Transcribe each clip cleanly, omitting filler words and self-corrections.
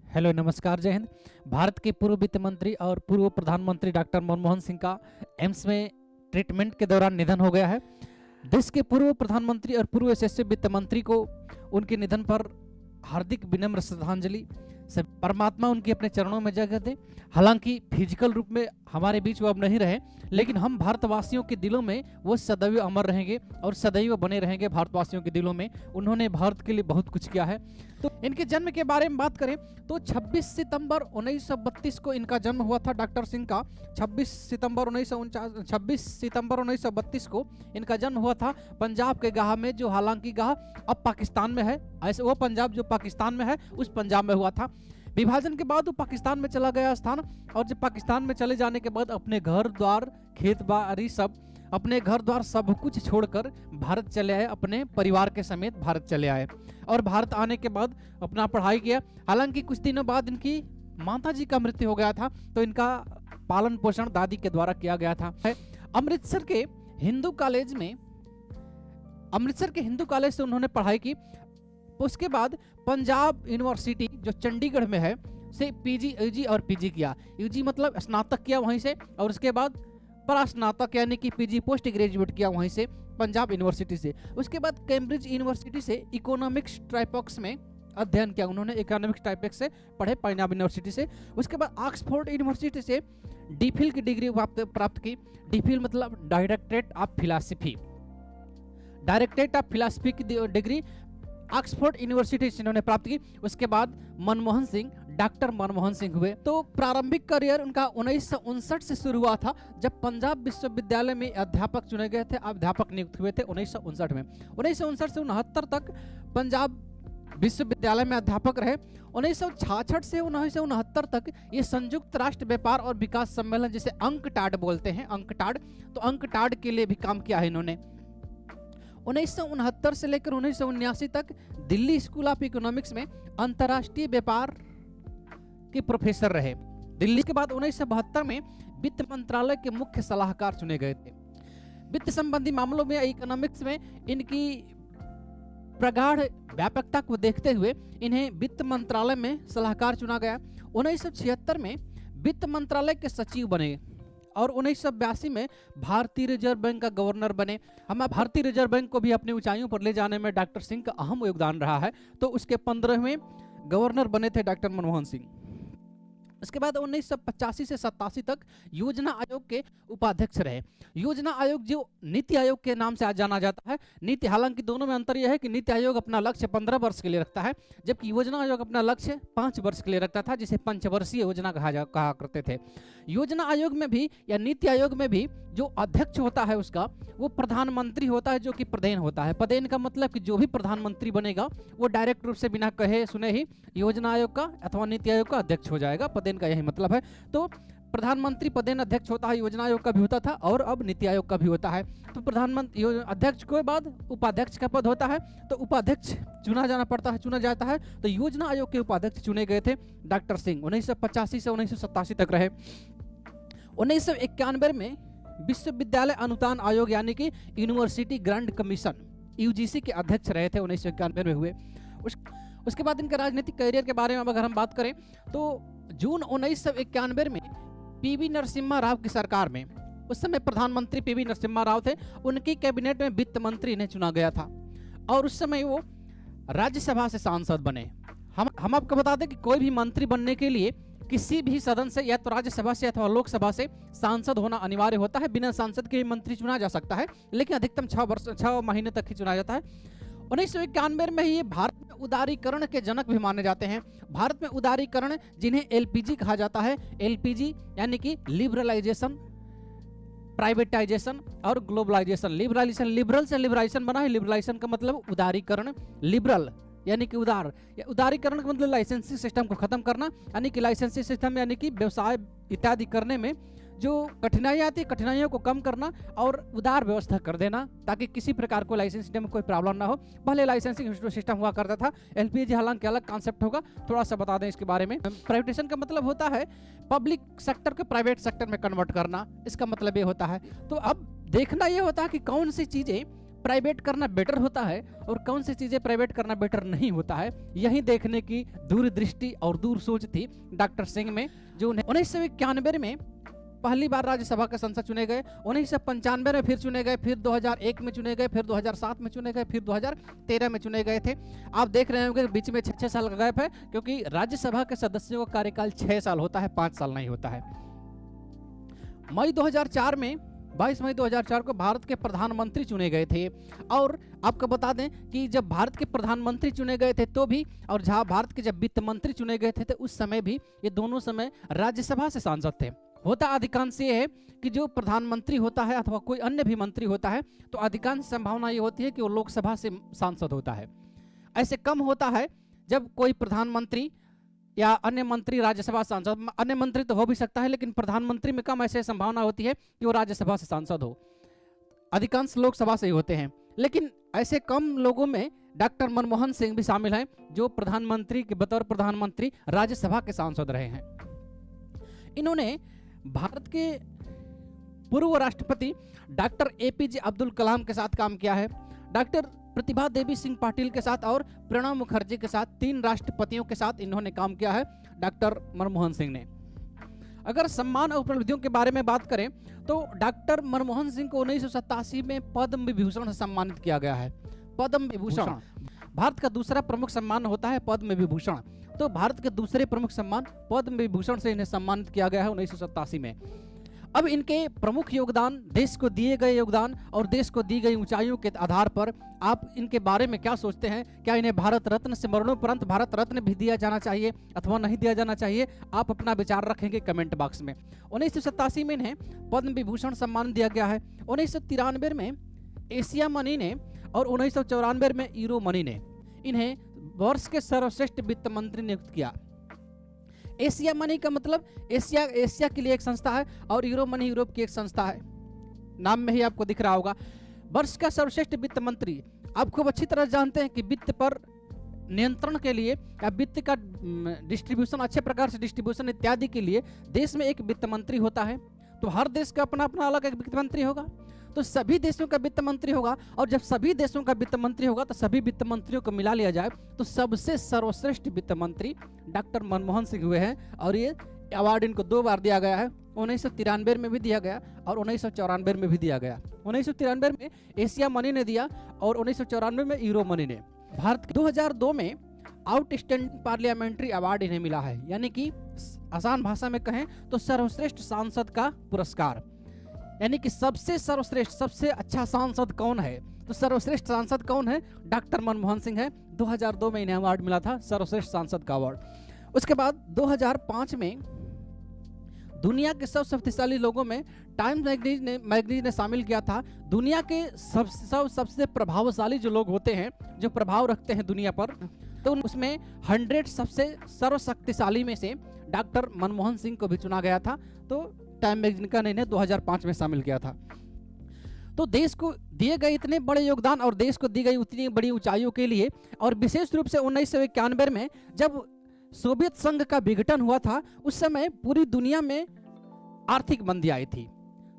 Hello नमस्कार जय हिंद। भारत के पूर्व वित्त मंत्री और पूर्व प्रधानमंत्री डॉक्टर मनमोहन सिंह का एम्स में ट्रीटमेंट के दौरान निधन हो गया है। देश के पूर्व प्रधानमंत्री और पूर्व यशस्वी वित्त मंत्री को उनके निधन पर हार्दिक विनम्र श्रद्धांजलि। सब परमात्मा उनके अपने चरणों में जगह दे। हालांकि फिजिकल रूप में हमारे बीच वो अब नहीं रहे, लेकिन हम भारतवासियों के दिलों में वो सदैव अमर रहेंगे और सदैव बने रहेंगे भारतवासियों के दिलों में। उन्होंने भारत के लिए बहुत कुछ किया है। तो इनके जन्म के बारे में बात करें तो 26 सितंबर 1932 को इनका जन्म हुआ था। डॉक्टर सिंह का 26 सितंबर 1932 को इनका जन्म हुआ था पंजाब के गाह में, जो हालांकि गाह अब पाकिस्तान में है। ऐसे वो पंजाब जो पाकिस्तान में है उस पंजाब में हुआ था। विभाजन के बाद वो पाकिस्तान में चला गया स्थान, और जब पाकिस्तान में चले जाने के बाद अपने घर द्वार खेत बाड़ी सब कुछ छोड़कर भारत चले आए। अपने परिवार के समेत भारत चले आए और भारत आने के बाद अपना पढ़ाई किया। हालांकि कुछ दिनों बाद इनकी माता जी का मृत्यु हो गया था, तो इनका पालन पोषण दादी के द्वारा किया गया था। अमृतसर के हिंदू कॉलेज से उन्होंने पढ़ाई की। उसके बाद पंजाब यूनिवर्सिटी जो चंडीगढ़ में है से पीजी, यूजी और पीजी किया। यूजी मतलब स्नातक किया वहीं से, और उसके बाद परास्नातक यानी कि पीजी पोस्ट ग्रेजुएट किया वहीं से पंजाब यूनिवर्सिटी से। उसके बाद कैम्ब्रिज यूनिवर्सिटी से इकोनॉमिक्स ट्राइपॉक्स में अध्ययन किया उन्होंने। इकोनॉमिक्स ट्राइपॉक्स से पढ़े पंजाब यूनिवर्सिटी से। उसके बाद ऑक्सफोर्ड यूनिवर्सिटी से डीफिल की डिग्री प्राप्त की। डीफिल मतलब डायरेक्टरेट ऑफ फिलॉसफी की डिग्री ऑक्सफोर्ड यूनिवर्सिटी से इन्होंने प्राप्त की। उसके बाद डॉक्टर मनमोहन सिंह हुए। तो प्रारंभिक करियर उनका 1959 से शुरू हुआ था, जब पंजाब विश्वविद्यालय में अध्यापक चुने गए थे, अध्यापक नियुक्त हुए थे 1959 में। 1959 से 69 तक पंजाब विश्वविद्यालय में अध्यापक रहे। 1966 से 1969 तक ये संयुक्त राष्ट्र व्यापार और विकास सम्मेलन, जिसे अंकटाड बोलते हैं, तो अंकटाड के लिए भी काम किया है इन्होंने। 1969 से लेकर 1979 तक दिल्ली स्कूल ऑफ इकोनॉमिक्स में अंतर्राष्ट्रीय व्यापार के प्रोफेसर रहे। दिल्ली के बाद 1972 में वित्त मंत्रालय के मुख्य सलाहकार चुने गए थे। वित्त संबंधी मामलों में इकोनॉमिक्स में इनकी प्रगाढ़ व्यापकता को देखते हुए इन्हें वित्त मंत्रालय में सलाहकार चुना गया। 1976 में वित्त मंत्रालय के सचिव बने और 1982 में भारतीय रिजर्व बैंक का गवर्नर बने। हम भारतीय रिजर्व बैंक को भी अपनी ऊंचाइयों पर ले जाने में डॉक्टर सिंह का अहम योगदान रहा है। तो उसके 15वें गवर्नर बने थे डॉक्टर मनमोहन सिंह। उसके बाद 1985 से 87 तक योजना आयोग के उपाध्यक्ष रहे। योजना आयोग जो नीति आयोग के नाम से जाना जाता है। नीति, हालांकि दोनों में अंतर यह है कि नीति आयोग अपना लक्ष्य 15 वर्ष के लिए रखता है, जबकि योजना आयोग अपना लक्ष्य 5 वर्ष के लिए रखता था, जिसे पंचवर्षीय योजना कहा करते थे। योजना आयोग में भी या नीति आयोग में भी जो अध्यक्ष होता है उसका, वो प्रधानमंत्री होता है, जो कि प्रदेन होता है। प्रदेन का मतलब कि जो भी प्रधानमंत्री बनेगा वो डायरेक्ट रूप से बिना कहे सुने ही योजना आयोग का अथवा नीति आयोग का अध्यक्ष हो जाएगा। प्रदेन का यही मतलब है। तो प्रधानमंत्री प्रदेन अध्यक्ष होता है, योजना आयोग का भी होता था और अब नीति आयोग का भी होता है। तो प्रधानमंत्री अध्यक्ष के बाद उपाध्यक्ष का पद होता है, तो उपाध्यक्ष चुना जाता है। तो योजना आयोग के उपाध्यक्ष चुने गए थे डॉक्टर सिंह। 1985 से 1987 तक रहे। 1991 में विश्वविद्यालय अनुदान आयोग यानी कि यूनिवर्सिटी ग्रांट कमीशन यूजीसी के अध्यक्ष रहे थे। 1991 में हुए। उसके बाद इनके राजनीतिक करियर के बारे में अगर हम बात करें तो जून 1991 में पीवी नरसिम्हा राव की सरकार में, उस समय प्रधानमंत्री पीवी नरसिम्हा राव थे, उनकी कैबिनेट में वित्त मंत्री इन्हें चुना गया था और उस समय वो राज्यसभा से सांसद बने। हम आपको बता दें कि कोई भी मंत्री बनने के लिए किसी भी सदन से, या तो राज्यसभा से अथवा लोकसभा से सांसद होना अनिवार्य होता है। बिना सांसद के मंत्री चुना जा सकता है, लेकिन अधिकतम 6 महीने तक ही चुना जाता है। 1991 में ये भारत में उदारीकरण के जनक भी माने जाते हैं। भारत में उदारीकरण, जिन्हें एलपीजी कहा जाता है, एलपीजी यानी कि लिबरलाइजेशन, प्राइवेटाइजेशन और ग्लोबलाइजेशन। लिबरल से लिबराइजेशन बना है। लिबरलाइजेशन का मतलब उदारीकरण, लिबरल यानी कि उदारीकरण का मतलब लाइसेंसिंग सिस्टम को खत्म करना, यानी कि लाइसेंसिंग सिस्टम यानी कि व्यवसाय इत्यादि करने में जो कठिनाइयाँ आती है, कठिनाइयों को कम करना और उदार व्यवस्था कर देना, ताकि किसी प्रकार को लाइसेंस सिस्टम में कोई प्रॉब्लम ना हो। पहले लाइसेंसिंग सिस्टम हुआ करता था। एलपीजी हालांकि अलग कॉन्सेप्ट होगा, थोड़ा सा बता दें इसके बारे में। प्राइवेटाइजेशन का मतलब होता है पब्लिक सेक्टर को प्राइवेट सेक्टर में कन्वर्ट करना, इसका मतलब ये होता है। तो अब देखना ये होता है कि कौन सी चीजें प्राइवेट करना बेटर होता है और कौन सी चीजें प्राइवेट करना बेटर नहीं होता है, यही देखने की दूरदृष्टि और दूर सोच थी डॉक्टर सिंह में, जो 1991 में पहली बार राज्यसभा के सांसद चुने गए, 1995 में फिर चुने गए, फिर 2001 में चुने गए, फिर 2007 में चुने गए, फिर 2013 में चुने गए थे। आप देख रहे होंगे बीच में 6 साल का गैप है, क्योंकि राज्यसभा के सदस्यों का कार्यकाल 6 साल होता है, 5 साल नहीं होता है। मई 2004 में 22 मई 2004 को भारत के प्रधानमंत्री चुने गए थे। और आपको बता दें कि जब भारत के प्रधानमंत्री चुने गए थे तो भी, और जहां भारत के जब वित्त मंत्री चुने गए थे तो उस समय भी ये दोनों समय राज्यसभा से सांसद थे। होता अधिकांश ये है कि जो प्रधानमंत्री होता है अथवा कोई अन्य भी मंत्री होता है तो अधिकांश संभावना ये होती है कि वो लोकसभा से सांसद होता है। ऐसे कम होता है जब कोई प्रधानमंत्री या अन्य मंत्री राज्यसभा सांसद, अन्य मंत्री तो हो भी सकता है लेकिन प्रधानमंत्री में कम ऐसे संभावना होती है कि वो राज्यसभा से सांसद हो, अधिकांश लोकसभा से ही होते हैं। लेकिन ऐसे कम लोगों में डॉक्टर मनमोहन सिंह भी शामिल हैं जो प्रधानमंत्री के बतौर प्रधानमंत्री राज्यसभा के सांसद रहे हैं। इन्होंने भारत के पूर्व राष्ट्रपति डॉक्टर एपीजे अब्दुल कलाम के साथ काम किया है, डॉक्टर प्रतिभा देवी सिंह पाटिल के साथ और प्रणब मुखर्जी के साथ, 3 राष्ट्रपतियों के साथ इन्होंने काम किया है डॉक्टर मनमोहन सिंह ने। अगर सम्मान और उपलब्धियों के बारे में बात करें तो डॉक्टर मनमोहन सिंह को 1987 में पद्म विभूषण से सम्मानित किया गया है। पद्म विभूषण भारत का दूसरा प्रमुख सम्मान होता है पद्म विभूषण, तो भारत के दूसरे प्रमुख सम्मान पद्म विभूषण से इन्हें सम्मानित किया गया है 1987 में। अब इनके प्रमुख योगदान, देश को दिए गए योगदान और देश को दी गई ऊंचाइयों के आधार पर आप इनके बारे में क्या सोचते हैं? क्या इन्हें भारत रत्न से मरणोपरांत भारत रत्न भी दिया जाना चाहिए अथवा नहीं दिया जाना चाहिए? आप अपना विचार रखेंगे कमेंट बॉक्स में। 1987 में इन्हें पद्म विभूषण सम्मान दिया गया है, 1993 में एशिया मनी ने और 1994 में यूरो मनी ने इन्हें वर्ष के सर्वश्रेष्ठ वित्त मंत्री नियुक्त किया। एशिया मनी का मतलब एशिया के लिए एक संस्था है और यूरो मनी यूरोप की एक संस्था है, नाम में ही आपको दिख रहा होगा। वर्ष का सर्वश्रेष्ठ वित्त मंत्री, आप खूब अच्छी तरह जानते हैं कि वित्त पर नियंत्रण के लिए या वित्त का डिस्ट्रीब्यूशन, अच्छे प्रकार से डिस्ट्रीब्यूशन इत्यादि के लिए देश में एक वित्त मंत्री होता है। तो हर देश का अपना अपना अलग एक वित्त मंत्री होगा, तो सभी देशों का वित्त मंत्री होगा, और जब सभी देशों का वित्त मंत्री होगा तो सभी वित्त मंत्रियों को मिला लिया जाए तो सबसे सर्वश्रेष्ठ वित्त मंत्री डॉक्टर मनमोहन सिंह हुए हैं। और ये अवार्ड इनको 2 बार दिया गया है, 1993 में भी दिया गया और 1994 में भी दिया गया। 1993 में एशिया मनी ने दिया और 1994 में यूरो मनी ने। भारत के 2002 में आउटस्टैंडिंग पार्लियामेंट्री अवार्ड इन्हें मिला है, यानी कि आसान भाषा में कहें तो सर्वश्रेष्ठ सांसद का पुरस्कार, यानी कि सबसे सर्वश्रेष्ठ, सबसे अच्छा सांसद कौन है? तो सर्वश्रेष्ठ सांसद कौन है? डॉक्टर मनमोहन सिंह है। 2002 में इन्हें अवार्ड मिला था, सर्वश्रेष्ठ सांसद का अवार्ड। उसके बाद 2005 में दुनिया के 100 शक्तिशाली लोगों में टाइम्स मैगजीन ने शामिल किया था दुनिया के सबसे प्रभावशाली जो लोग होते हैं, जो प्रभाव रखते हैं दुनिया पर, तो उसमें 100 सबसे सर्वशक्तिशाली में से डॉक्टर मनमोहन सिंह को भी चुना गया था। तो टाइम मैगजीन का इन्हें 2005 में शामिल किया था। तो देश को दिए गए इतने बड़े योगदान और देश को दी गई उतनी बड़ी ऊंचाइयों के लिए, और विशेष रूप से 1991 में जब सोवियत संघ का विघटन हुआ था, उस समय पूरी दुनिया में आर्थिक मंदी आई थी।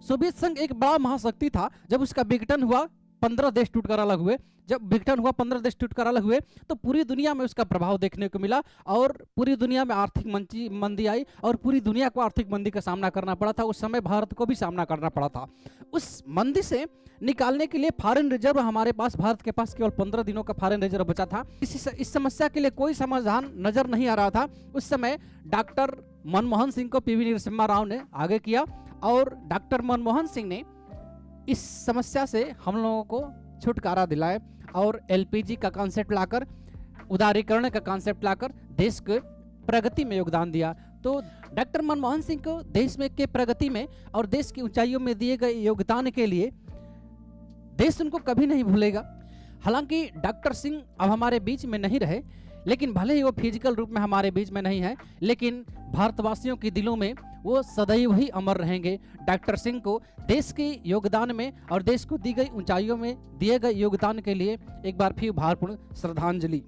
सोवियत संघ एक बड़ा महाशक्ति था, जब उसका विघटन हुआ 15 देश टूटकर अलग हुए, जब विघटन हुआ 15 देश टूटकर अलग हुए तो पूरी दुनिया में उसका प्रभाव देखने को मिला और पूरी दुनिया में आर्थिक मंदी आई और पूरी दुनिया को आर्थिक मंदी का सामना करना पड़ा था। उस समय भारत को भी सामना करना पड़ा था। उस मंदी से निकालने के लिए फॉरेन रिजर्व हमारे पास, भारत के पास केवल 15 दिनों का फॉरेन रिजर्व बचा था। इस समस्या के लिए कोई समाधान नजर नहीं आ रहा था। उस समय डॉक्टर मनमोहन सिंह को पीवी नरसिम्हा राव ने आगे किया और डॉक्टर मनमोहन सिंह ने इस समस्या से हम लोगों को छुटकारा दिलाया और एलपीजी का कॉन्सेप्ट लाकर, उदारीकरण का कॉन्सेप्ट लाकर देश के प्रगति में योगदान दिया। तो डॉक्टर मनमोहन सिंह को देश में के प्रगति में और देश की ऊंचाइयों में दिए गए योगदान के लिए देश उनको कभी नहीं भूलेगा। हालांकि डॉक्टर सिंह अब हमारे बीच में नहीं रहे, लेकिन भले ही वो फिजिकल रूप में हमारे बीच में नहीं है, लेकिन भारतवासियों के दिलों में वो सदैव ही अमर रहेंगे। डॉक्टर सिंह को देश के योगदान में और देश को दी गई ऊंचाइयों में दिए गए योगदान के लिए एक बार फिर भावपूर्ण श्रद्धांजलि।